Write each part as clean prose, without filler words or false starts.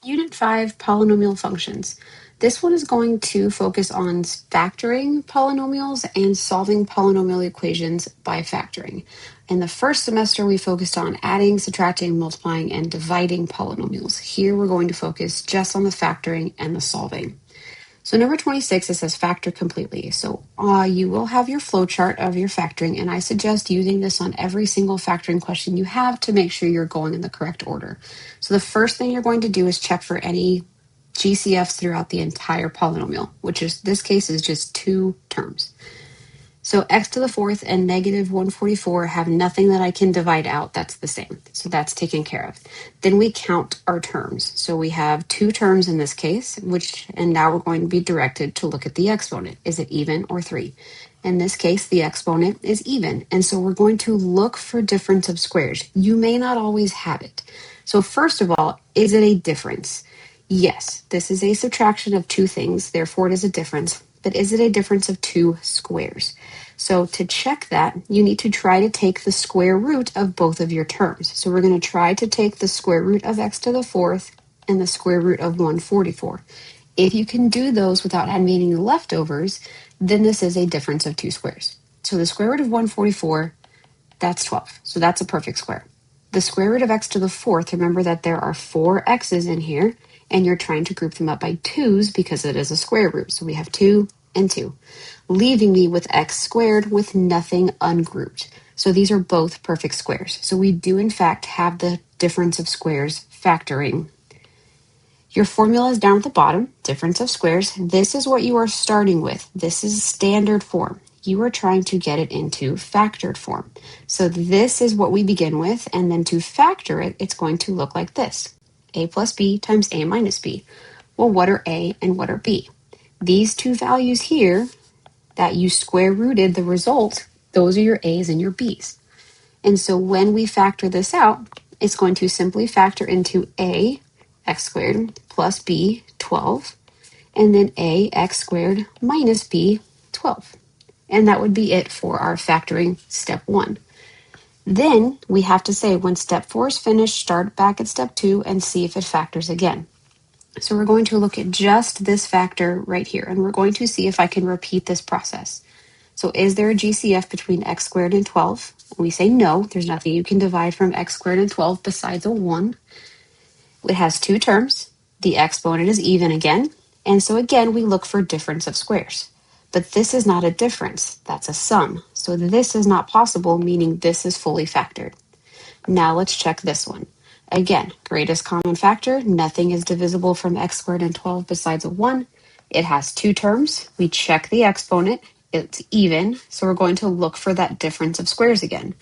Unit 5, polynomial functions. This one is going to focus on factoring polynomials and solving polynomial equations by factoring. In the first semester, we focused on adding, subtracting, multiplying, and dividing polynomials. Here, we're going to focus just on the factoring and the solving. So number 26, it says factor completely. So you will have your flowchart of your factoring, and I suggest using this on every single factoring question you have to make sure you're going in the correct order. So the first thing you're going to do is check for any GCFs throughout the entire polynomial, which is this case is just 2 terms. So x to the fourth and negative 144 have nothing that I can divide out that's the same. So that's taken care of. Then we count our terms. So we have 2 terms in this case, and now we're going to be directed to look at the exponent. Is it even or 3? In this case, the exponent is even. And so we're going to look for difference of squares. You may not always have it. So first of all, is it a difference? Yes, this is a subtraction of 2 things, therefore it is a difference. But is it a difference of 2 squares? So to check that, you need to try to take the square root of both of your terms. So we're going to try to take the square root of x to the fourth and the square root of 144. If you can do those without having any leftovers, then this is a difference of 2 squares. So the square root of 144, that's 12. So that's a perfect square. The square root of x to the fourth, remember that there are 4 x's in here, and you're trying to group them up by 2's because it is a square root. So we have 2 and 2, leaving me with x squared with nothing ungrouped. So these are both perfect squares. So we do, in fact, have the difference of squares factoring. Your formula is down at the bottom, difference of squares. This is what you are starting with. This is standard form. You are trying to get it into factored form. So this is what we begin with, and then to factor it, it's going to look like this. A plus b times a minus b. Well, what are a and what are b? These 2 values here that you square rooted the result, those are your a's and your b's. And so when we factor this out, it's going to simply factor into a, x squared, plus b, 12, and then a, x squared, minus b, 12. And that would be it for our factoring step 1. Then we have to say when step 4 is finished, start back at step 2 and see if it factors again. So we're going to look at just this factor right here, and we're going to see if I can repeat this process. So is there a GCF between x squared and 12? And we say no, there's nothing you can divide from x squared and 12 besides a 1. It has 2 terms. The exponent is even again, and so again we look for difference of squares. But this is not a difference, that's a sum. So this is not possible, meaning this is fully factored. Now let's check this one. Again, greatest common factor, nothing is divisible from x squared and 12 besides a 1. It has 2 terms. We check the exponent. It's even, so we're going to look for that difference of squares again.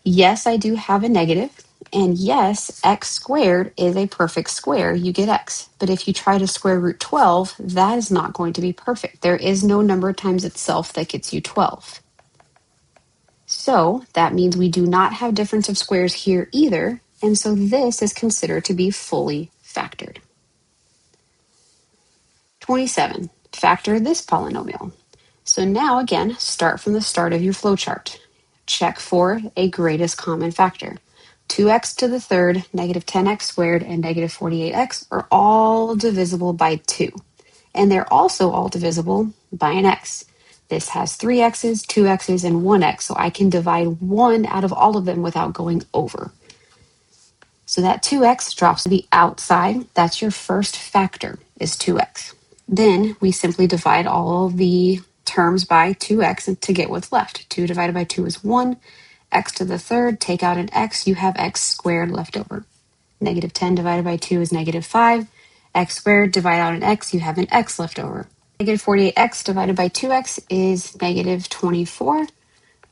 Yes, I do have a negative, and yes, x squared is a perfect square. You get x. But if you try to square root 12, that is not going to be perfect. There is no number times itself that gets you 12. So that means we do not have difference of squares here either, and so this is considered to be fully factored. 27. Factor this polynomial. So now again, start from the start of your flowchart. Check for a greatest common factor. 2x to the third, negative 10x squared, and negative 48x are all divisible by 2. And they're also all divisible by an x. This has 3 x's, 2 x's, and 1 x, so I can divide 1 out of all of them without going over. So that 2x drops to the outside. That's your first factor, is 2x. Then we simply divide all of the terms by 2x to get what's left. 2 divided by 2 is 1. X to the third, take out an x, you have x squared left over. Negative 10 divided by 2 is negative 5. X squared, divide out an x, you have an x left over. Negative 48x divided by 2x is negative 24.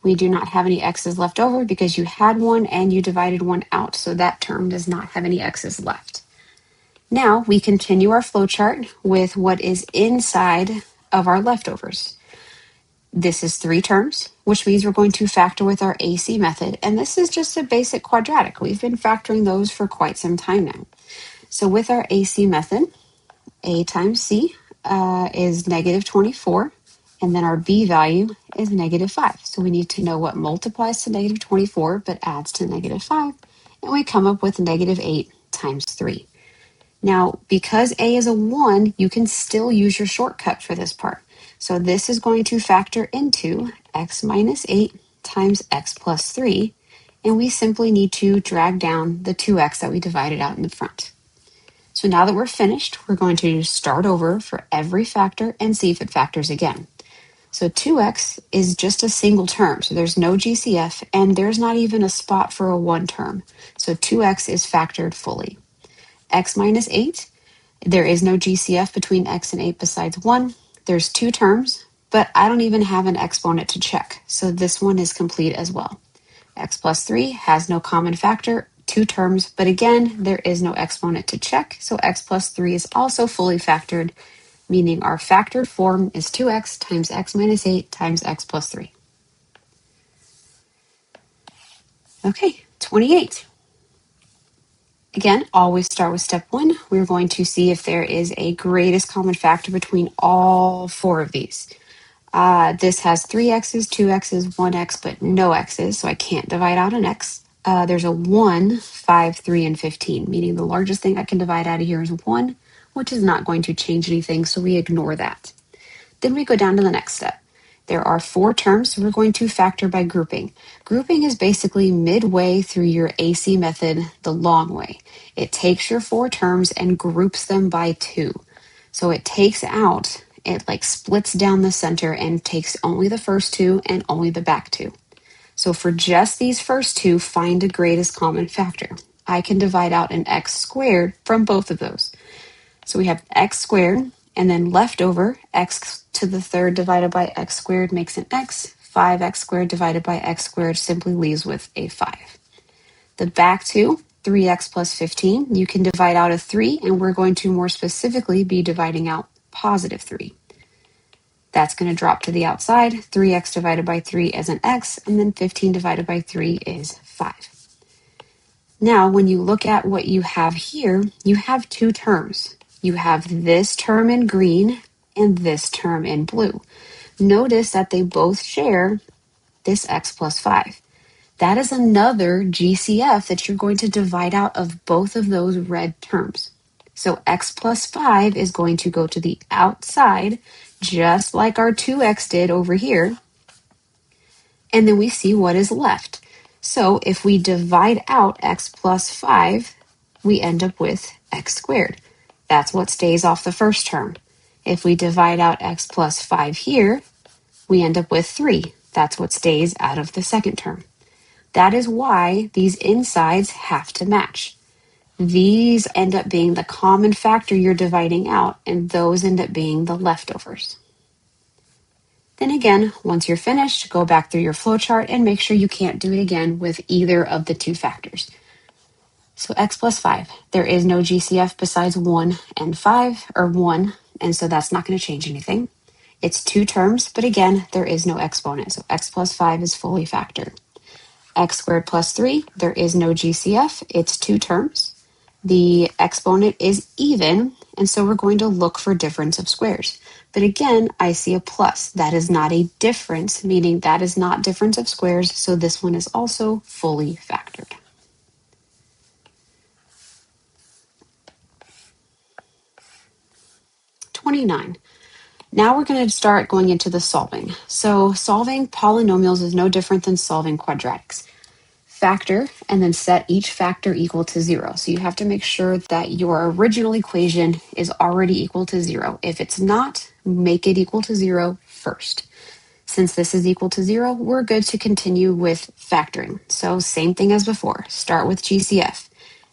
We do not have any x's left over because you had one and you divided one out, so that term does not have any x's left. Now we continue our flowchart with what is inside of our leftovers. This is 3 terms, which means we're going to factor with our AC method, and this is just a basic quadratic. We've been factoring those for quite some time now. So with our AC method, A times C is negative 24, and then our B value is negative 5. So we need to know what multiplies to negative 24 but adds to negative 5, and we come up with negative 8 times 3. Now, because a is a 1, you can still use your shortcut for this part. So this is going to factor into x minus 8 times x plus 3, and we simply need to drag down the 2x that we divided out in the front. So now that we're finished, we're going to start over for every factor and see if it factors again. So 2x is just a single term, so there's no GCF, and there's not even a spot for a 1 term. So 2x is factored fully. X minus 8, there is no GCF between x and 8 besides 1. There's 2 terms, but I don't even have an exponent to check, so this one is complete as well. X plus 3 has no common factor, 2 terms, but again, there is no exponent to check, so x plus 3 is also fully factored, meaning our factored form is 2x times x minus 8 times x plus 3. Okay, 28. Again, always start with step 1. We're going to see if there is a greatest common factor between all 4 of these. This has 3 x's, 2 x's, 1 x, but no x's, so I can't divide out an x. There's a 1, 5, 3, and 15, meaning the largest thing I can divide out of here is 1, which is not going to change anything, so we ignore that. Then we go down to the next step. There are 4 terms, so we're going to factor by grouping. Grouping is basically midway through your AC method the long way. It takes your 4 terms and groups them by 2. So it takes out, it like splits down the center and takes only the first 2 and only the back 2. So for just these first 2, find a greatest common factor. I can divide out an x squared from both of those. So we have x squared, and then left over, x to the third divided by x squared makes an x. 5x squared divided by x squared simply leaves with a 5. The back 2, 3x plus 15, you can divide out a 3, and we're going to more specifically be dividing out positive 3. That's going to drop to the outside. 3x divided by 3 is an x, and then 15 divided by 3 is 5. Now, when you look at what you have here, you have 2 terms. You have this term in green and this term in blue. Notice that they both share this x plus 5. That is another GCF that you're going to divide out of both of those red terms. So x plus 5 is going to go to the outside, just like our 2x did over here. And then we see what is left. So if we divide out x plus 5, we end up with x squared. That's what stays off the first term. If we divide out x plus 5 here, we end up with 3. That's what stays out of the second term. That is why these insides have to match. These end up being the common factor you're dividing out, and those end up being the leftovers. Then again, once you're finished, go back through your flowchart and make sure you can't do it again with either of the 2 factors. So x plus 5, there is no GCF besides 1 and 5, or 1, and so that's not going to change anything. It's 2 terms, but again, there is no exponent, so x plus 5 is fully factored. X squared plus 3, there is no GCF, it's 2 terms. The exponent is even, and so we're going to look for difference of squares. But again, I see a plus. That is not a difference, meaning that is not difference of squares, so this one is also fully factored. (29). Now we're going to start going into the solving. So solving polynomials is no different than solving quadratics. Factor and then set each factor equal to 0. So you have to make sure that your original equation is already equal to 0. If it's not, make it equal to 0 first. Since this is equal to 0, we're good to continue with factoring. So same thing as before. Start with GCF.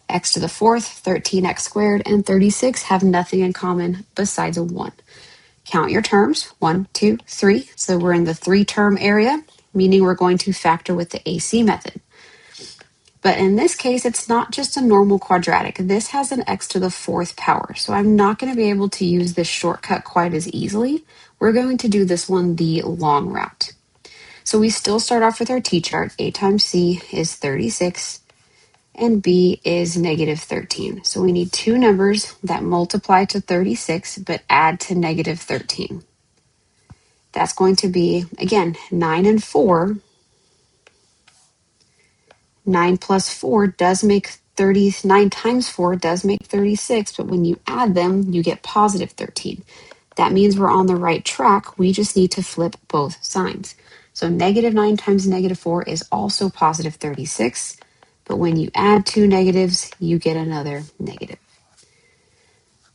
X to the 4th, 13x squared, and 36 have nothing in common besides a 1. Count your terms, 1, 2, 3. So we're in the 3-term area, meaning we're going to factor with the AC method. But in this case, it's not just a normal quadratic. This has an x to the 4th power, so I'm not going to be able to use this shortcut quite as easily. We're going to do this one the long route. So we still start off with our t-chart. A times c is 36, and b is negative 13. So we need 2 numbers that multiply to 36, but add to negative 13. That's going to be, again, 9 and 4. 9 plus 4 does make 39 times 4 does make 36, but when you add them, you get positive 13. That means we're on the right track. We just need to flip both signs. So negative 9 times negative 4 is also positive 36, but when you add two negatives, you get another negative.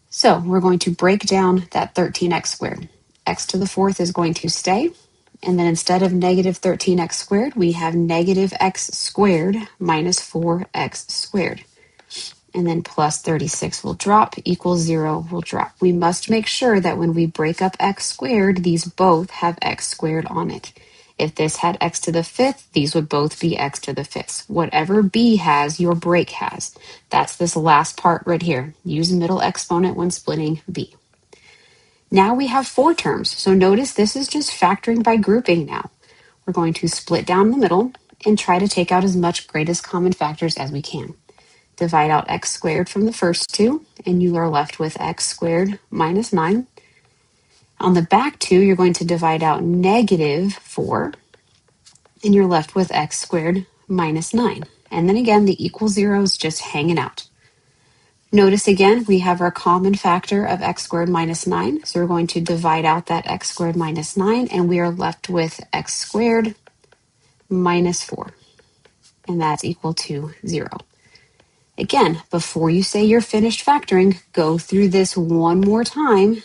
So we're going to break down that 13x squared. X to the fourth is going to stay. And then instead of negative 13x squared, we have negative x squared minus 4x squared. And then plus 36 will drop, equals 0 will drop. We must make sure that when we break up x squared, these both have x squared on it. If this had x to the fifth, these would both be x to the fifth. Whatever b has, your break has. That's this last part right here. Use middle exponent when splitting b. Now we have four terms. So notice this is just factoring by grouping now. We're going to split down the middle and try to take out as much greatest common factors as we can. Divide out x squared from the first two, and you are left with x squared minus 9. On the back two, you're going to divide out negative 4, and you're left with x squared minus 9. And then again, the equal 0 is just hanging out. Notice again, we have our common factor of x squared minus 9. So we're going to divide out that x squared minus 9, and we are left with x squared minus 4. And that's equal to 0. Again, before you say you're finished factoring, go through this one more time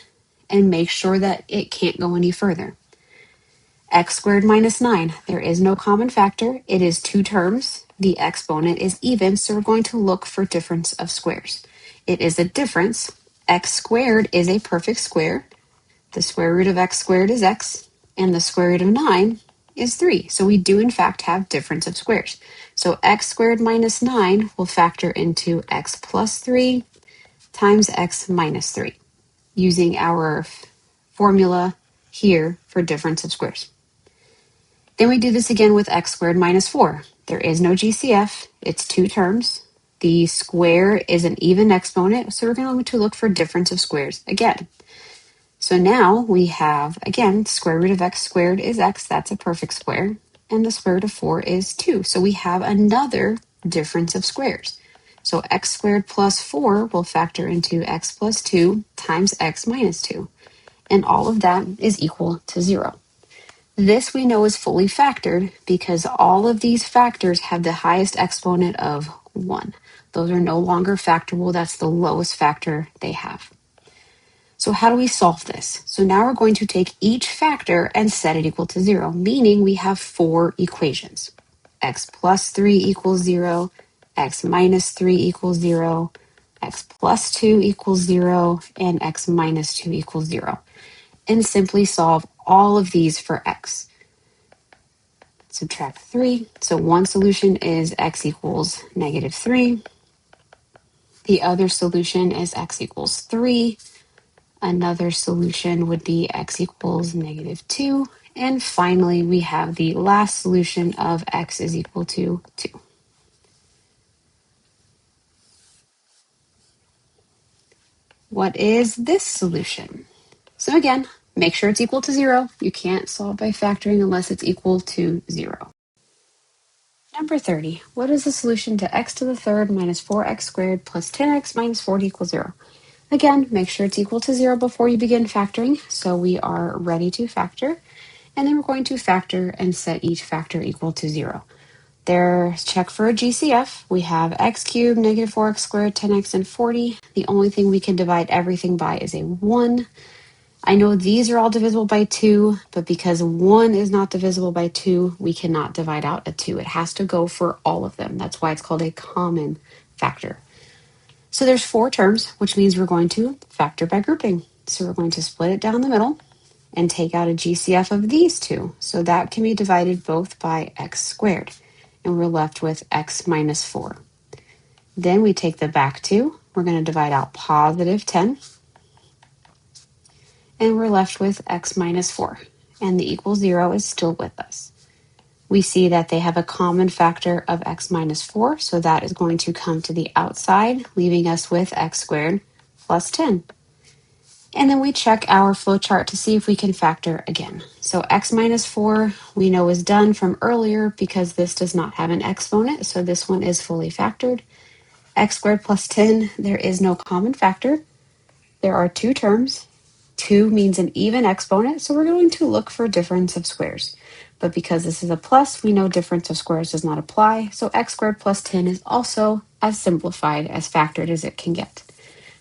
and make sure that it can't go any further. X squared minus 9, there is no common factor. It is two terms. The exponent is even, so we're going to look for difference of squares. It is a difference. X squared is a perfect square. The square root of x squared is x, and the square root of 9 is 3. So we do in fact have difference of squares. So x squared minus 9 will factor into x plus 3 times x minus 3, using our formula here for difference of squares. Then we do this again with x squared minus 4. There is no GCF. It's two terms. The square is an even exponent, so we're going to look for difference of squares again. So now we have, again, square root of x squared is x. That's a perfect square. And the square root of 4 is 2. So we have another difference of squares. So x squared plus 4 will factor into x plus 2 times x minus 2. And all of that is equal to 0. This we know is fully factored because all of these factors have the highest exponent of 1. Those are no longer factorable. That's the lowest factor they have. So how do we solve this? So now we're going to take each factor and set it equal to 0, meaning we have four equations. X plus 3 equals 0, x minus 3 equals 0, x plus 2 equals 0, and x minus 2 equals 0. And simply solve all of these for x. Subtract 3. So one solution is x equals negative 3. The other solution is x equals 3. Another solution would be x equals negative 2. And finally, we have the last solution of x is equal to 2. What is this solution? So again, make sure it's equal to 0. You can't solve by factoring unless it's equal to 0. Number 30, what is the solution to x to the third minus 4x squared plus 10x minus 40 equals 0? Again, make sure it's equal to 0 before you begin factoring. So we are ready to factor. And then we're going to factor and set each factor equal to 0. There, check for a GCF. We have x cubed, negative 4x squared, 10x, and 40. The only thing we can divide everything by is a 1. I know these are all divisible by 2, but because 1 is not divisible by 2, we cannot divide out a 2. It has to go for all of them. That's why it's called a common factor. So there's four terms, which means we're going to factor by grouping. So we're going to split it down the middle and take out a GCF of these two. So that can be divided both by x squared. And we're left with x minus 4. Then we take the back two. We're going to divide out positive 10. And we're left with x minus 4. And the equal 0 is still with us. We see that they have a common factor of x minus 4, so that is going to come to the outside, leaving us with x squared plus 10. And then we check our flowchart to see if we can factor again. So x minus 4 we know is done from earlier because this does not have an exponent, so this one is fully factored. X squared plus 10, there is no common factor. There are two terms. 2 means an even exponent, so we're going to look for difference of squares. But because this is a plus, we know difference of squares does not apply, so x squared plus 10 is also as simplified as factored as it can get.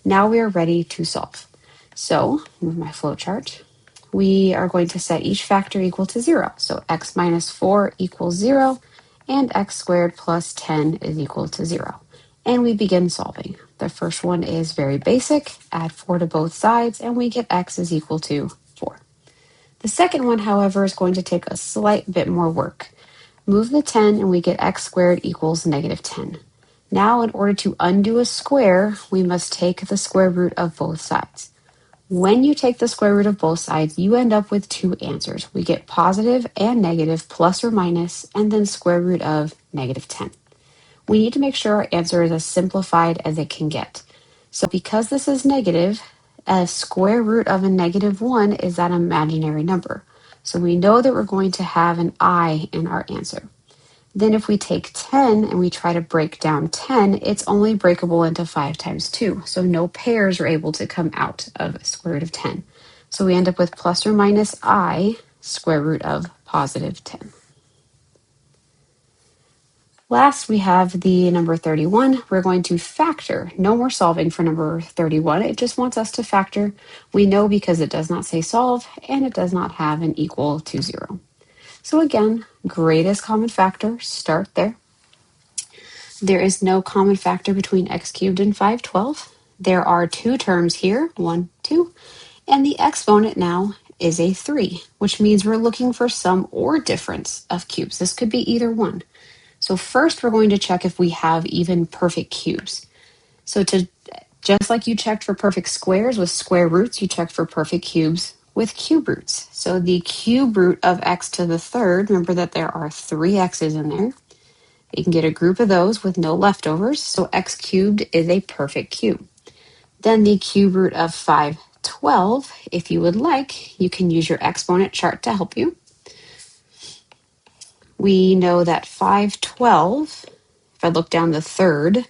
Now we are ready to solve. So, move my flow chart. We are going to set each factor equal to 0. So x minus 4 equals 0, and x squared plus 10 is equal to 0. And we begin solving. The first one is very basic. Add 4 to both sides, and we get x is equal to 4. The second one, however, is going to take a slight bit more work. Move the 10, and we get x squared equals negative 10. Now, in order to undo a square, we must take the square root of both sides. When you take the square root of both sides, you end up with two answers. We get positive and negative, plus or minus, and then square root of negative 10. We need to make sure our answer is as simplified as it can get. So because this is negative, a square root of a negative 1 is that imaginary number. So we know that we're going to have an I in our answer. Then if we take 10 and we try to break down 10, it's only breakable into 5 times 2. So no pairs are able to come out of square root of 10. So we end up with plus or minus I square root of positive 10. Last, we have the number 31. We're going to factor. No more solving for number 31. It just wants us to factor. We know because it does not say solve and it does not have an equal to 0. So again, greatest common factor, start there. There is no common factor between x cubed and 512. There are two terms here, 1, 2, and the exponent now is a 3, which means we're looking for sum or difference of cubes. This could be either one. So first we're going to check if we have even perfect cubes. So just like you checked for perfect squares with square roots, you check for perfect cubes with cube roots. So the cube root of x to the third, remember that there are 3 x's in there. You can get a group of those with no leftovers, so x cubed is a perfect cube. Then the cube root of 512, if you would like, you can use your exponent chart to help you. We know that 512, if I look down the third,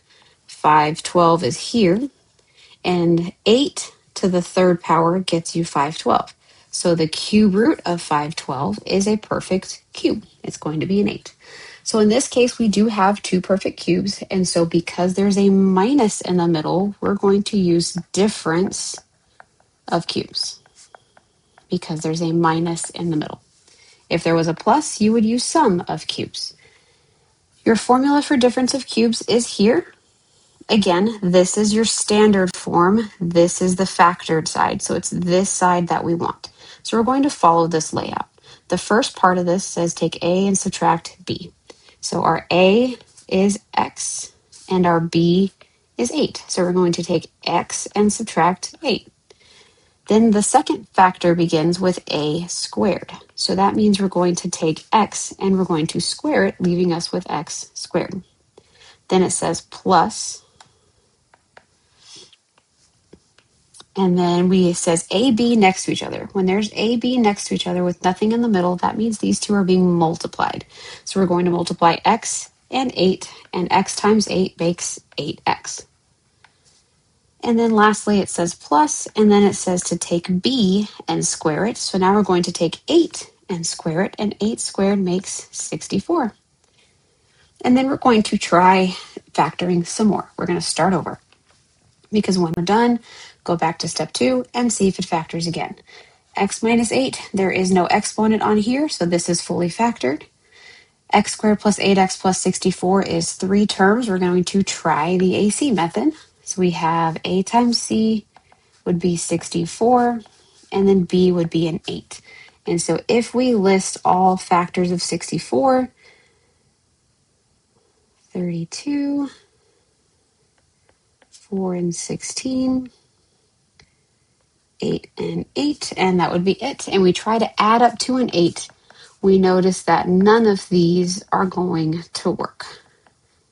512 is here, and 8 to the third power gets you 512. So the cube root of 512 is a perfect cube. It's going to be an 8. So in this case, we do have two perfect cubes, and so because there's a minus in the middle, we're going to use difference of cubes because there's a minus in the middle. If there was a plus, you would use sum of cubes. Your formula for difference of cubes is here. Again, this is your standard form. This is the factored side, so it's this side that we want. So we're going to follow this layout. The first part of this says take A and subtract B. So our A is x and our B is 8. So we're going to take x and subtract 8. Then the second factor begins with a squared. So that means we're going to take x and we're going to square it, leaving us with x squared. Then it says plus, and then it says AB next to each other. When there's AB next to each other with nothing in the middle, that means these two are being multiplied. So we're going to multiply x and 8, and x times 8 makes 8x. And then lastly, it says plus, and then it says to take b and square it. So now we're going to take 8 and square it, and 8 squared makes 64. And then we're going to try factoring some more. We're going to start over, because when we're done, go back to step 2 and see if it factors again. X minus 8, there is no exponent on here, so this is fully factored. X squared plus 8x plus 64 is 3 terms. We're going to try the AC method. So we have a times c would be 64, and then b would be an 8. And so if we list all factors of 64, 32, 4 and 16, 8 and 8, and that would be it. And we try to add up to an 8. We notice that none of these are going to work.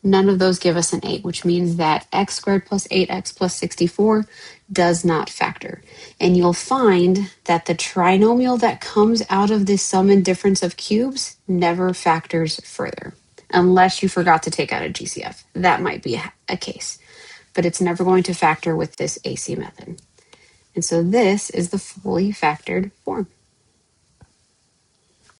None of those give us an 8, which means that x squared plus 8x plus 64 does not factor. And you'll find that the trinomial that comes out of this sum and difference of cubes never factors further. unless you forgot to take out a GCF. That might be a case, but it's never going to factor with this AC method. And so this is the fully factored form.